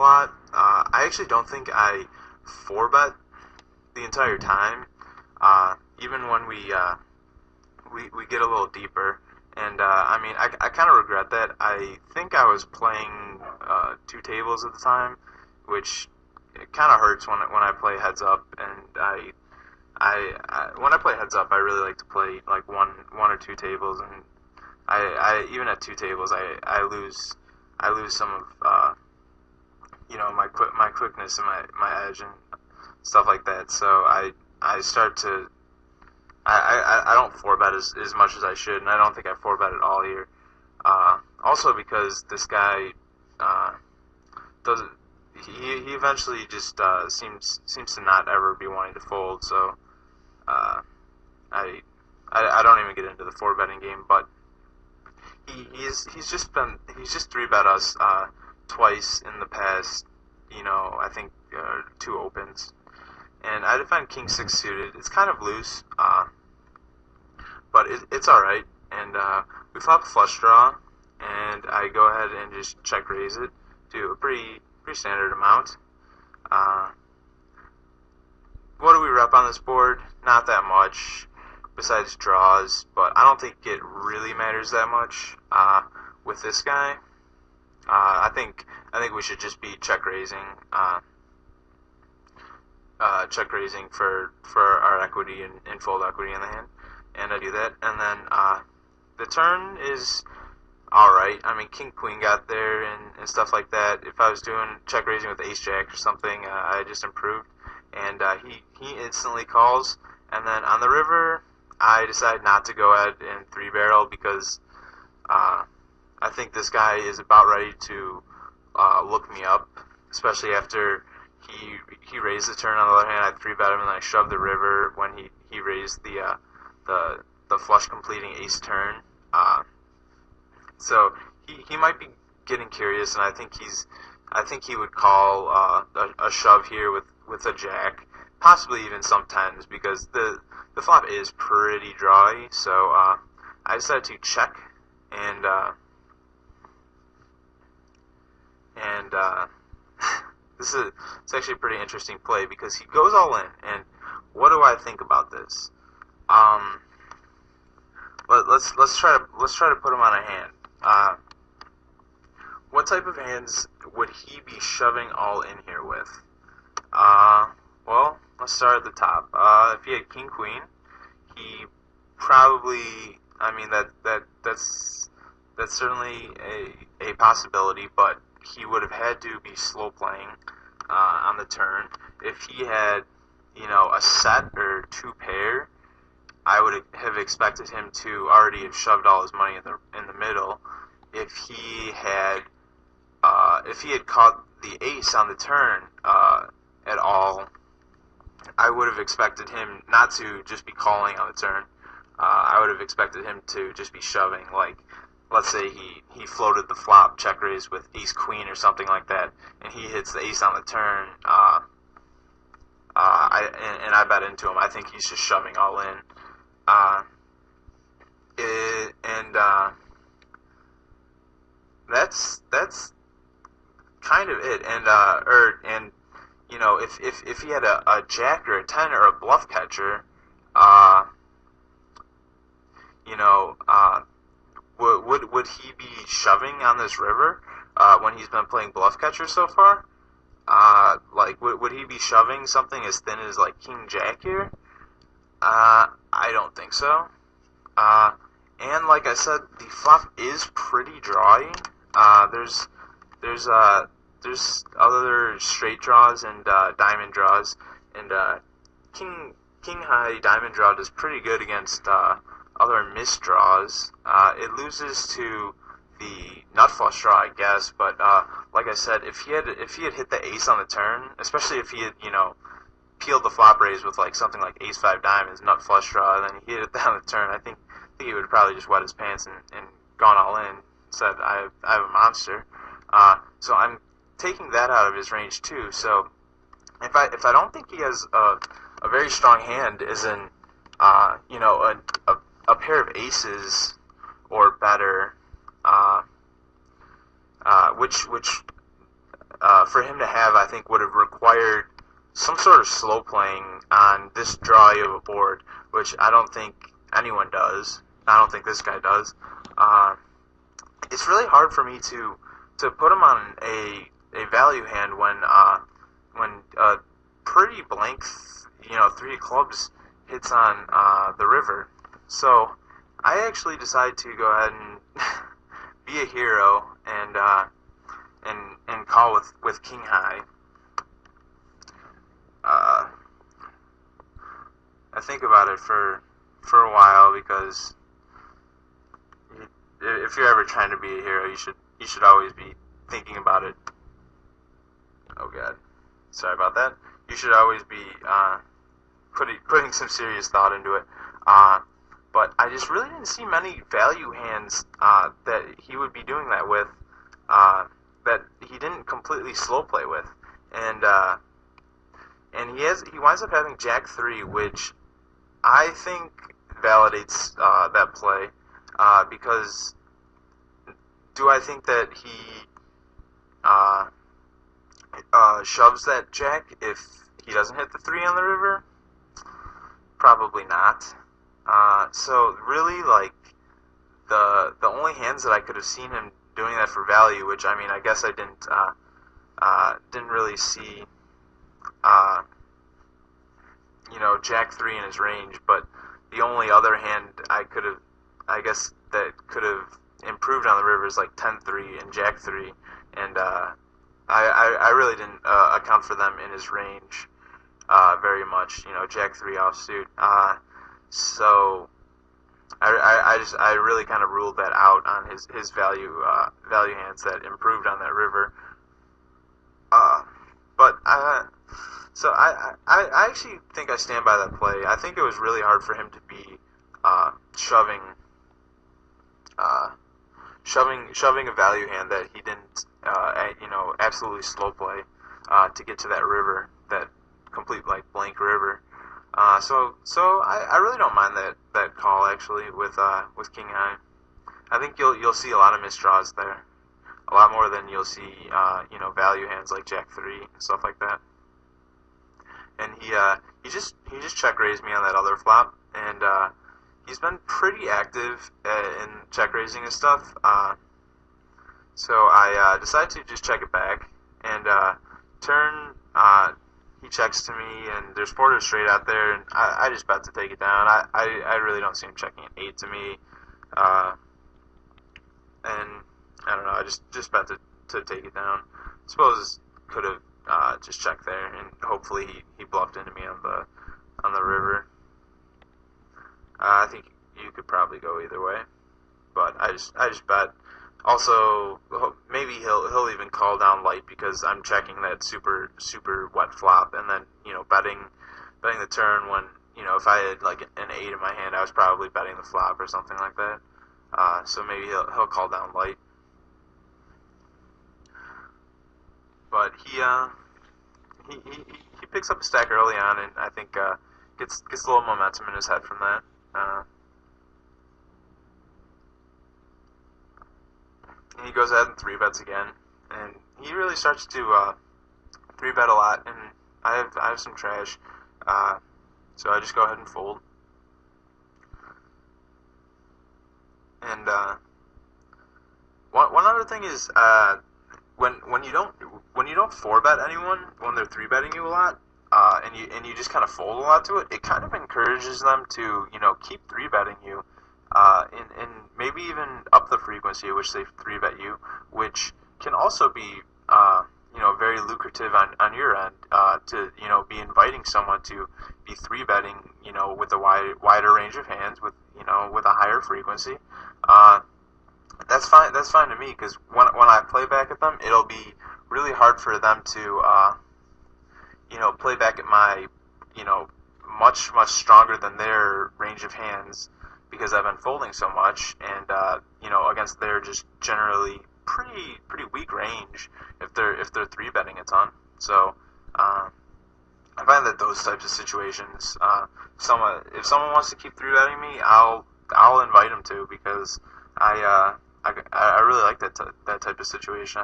lot. I actually don't think I four bet the entire time. Even when we get a little deeper, and I mean I kind of regret that. I think I was playing two tables at the time, which it kind of hurts when I play heads up, and when I play heads up, I really like to play like one or two tables, and I even at two tables, I lose some of my quickness and my edge and stuff like that. So I start to I don't four bet as much as I should, and I don't think I four bet at all here. Also because this guy does he eventually just seems to not ever be wanting to fold. So uh, I don't even get into the four betting game, but he's just three bet us twice in the past. I think two opens, and I defend king six suited. It's kind of loose, but it's all right. And we flop a flush draw, and I go ahead and just check raise it to a pretty standard amount. Uh, what do we rep on this board? Not that much, besides draws, but I don't think it really matters that much with this guy. I think we should just be check raising for our equity and fold equity in the hand, and I do that, and then the turn is all right. I mean, king queen got there and stuff like that. If I was doing check raising with ace jack or something, I just improved, and he instantly calls, and then on the river I decide not to go ahead and three barrel because I think this guy is about ready to look me up, especially after he raised the turn. On the other hand, I three bet him and then I shoved the river when he raised the flush completing ace turn. So he might be getting curious, and I think he would call a shove here with a jack, possibly even some tens, because the flop is pretty drawy. So I decided to check, and it's actually a pretty interesting play because he goes all in. And what do I think about this? Let's try to put him on a hand. What type of hands would he be shoving all in here with? Well, let's start at the top. If he had king queen, he probably. I mean that's certainly a possibility, but he would have had to be slow playing on the turn. If he had, a set or two pair, I would have expected him to already have shoved all his money in the middle. If he had caught the ace on the turn at all, I would have expected him not to just be calling on the turn. I would have expected him to just be shoving. Like, let's say he floated the flop check raise with ace queen or something like that, and he hits the ace on the turn. I bet into him. I think he's just shoving all in. That's kind of it. If he had a jack or a ten or a bluff catcher, you know, would he be shoving on this river when he's been playing bluff catcher so far? Would he be shoving something as thin as like king jack here? I don't think so. And like I said, the flop is pretty drawy. There's other straight draws and diamond draws, and king high diamond draw does pretty good against other misdraws. It loses to the nut flush draw, I guess, but like I said, if he had hit the ace on the turn, especially if he had peeled the flop raise with like something like ace five diamonds, nut flush draw, and then he hit it down the turn, I think he would have probably just wet his pants and gone all in. Said I have a monster. So I'm taking that out of his range too. So if I don't think he has a very strong hand, as in a pair of aces or better, which for him to have, I think, would have required some sort of slow playing on this dry of a board, which I don't think anyone does. I don't think this guy does. Uh, it's really hard for me to put him on a value hand when pretty blank, three of clubs hits on the river. So I actually decide to go ahead and be a hero and call with king high. Uh, I think about it for a while because if you're ever trying to be a hero, you should always be thinking about it. Oh God, sorry about that. You should always be putting some serious thought into it. But I just really didn't see many value hands that he would be doing that with, that he didn't completely slow play with, and he winds up having Jack 3, which I think validates that play, because do I think that he shoves that Jack if he doesn't hit the 3 on the river? Probably not. So really, like, the only hands that I could have seen him doing that for value, which I mean, I guess I didn't really see, Jack 3 in his range, but the only other hand I guess that could have improved on the river is like 10-3 and Jack 3, and I really didn't account for them in his range very much. Jack 3 offsuit. So I really kind of ruled that out on his value hands that improved on that river. But so I actually think I stand by that play. I think it was really hard for him to be shoving a value hand that he didn't absolutely slow play to get to that river, that complete like blank river. So I really don't mind that call actually with king high. I think you'll see a lot of misdraws there, a lot more than you'll see value hands like Jack 3 and stuff like that. And he just check raised me on that other flop, and he's been pretty active in check raising and stuff. So I decided to just check it back, and turn he checks to me, and there's 4 straight out there, and I just bet to take it down. I really don't see him checking an 8 to me, and I don't know. I just bet to take it down. Suppose could have just checked there, and hopefully he bluffed into me on the river. I think you could probably go either way, but I just bet. Also, maybe he'll even call down light because I'm checking that super wet flop, and then betting the turn when if I had like an 8 in my hand, I was probably betting the flop or something like that. So maybe he'll call down light. But he picks up a stack early on, and I think gets a little momentum in his head from that. And he goes ahead and 3-bets again, and he really starts to 3-bet a lot, and I have some trash, so I just go ahead and fold. And one other thing is when you don't 4-bet anyone when they're 3-betting you a lot, and you just kind of fold a lot to it, it kind of encourages them to keep 3-betting you. And maybe even up the frequency at which they 3-bet you, which can also be, very lucrative on your end, to, be inviting someone to be 3-betting, with a wider range of hands, with a higher frequency. That's fine to me, because when I play back at them, it'll be really hard for them to, play back at my, much stronger than their range of hands, because I've been folding so much, and against their just generally pretty weak range if they're 3-betting a ton. So I find that those types of situations, if someone wants to keep 3-betting me, I'll invite them to, because I really like that type of situation.